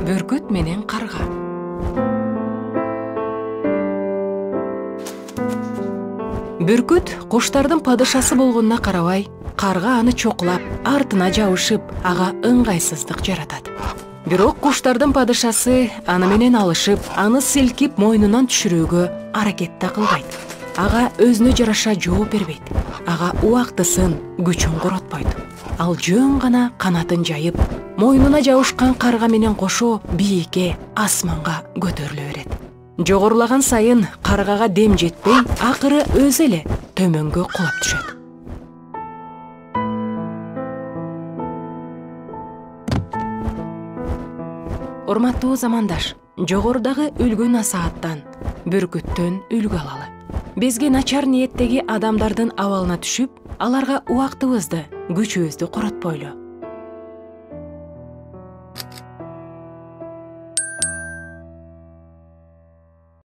Бүркүт менен карга. Бүркүт куштардын падышасы болгонуна карабай, карга аны чокулап, артына жабышып, ага ыңгайсыздык жаратат. Бирок куштардын падышасы аны менен алышып, аны силкип мойнунан түшүрүүгө аракет да кылбайт. Ага өзүнө жараша жооп бербейт. Ага убактысын, күчүн коротпойт. Ал жөн гана канатын жайып, мойнуна жабышкан карга менен кошо бийикке, асманга көтөрүлө берет. Жогорулаган сайын каргага дем жетпей, акыры өзү эле төмөнгө кулап түшөт. Урматтуу замандаш, жогорудагы үлгү насааттан, бүркүттөн үлгү алалы. Бизге начар ниеттеги адамдардын абалына түшүп, аларга убактыбызды, күчүбүздү коротпойлу.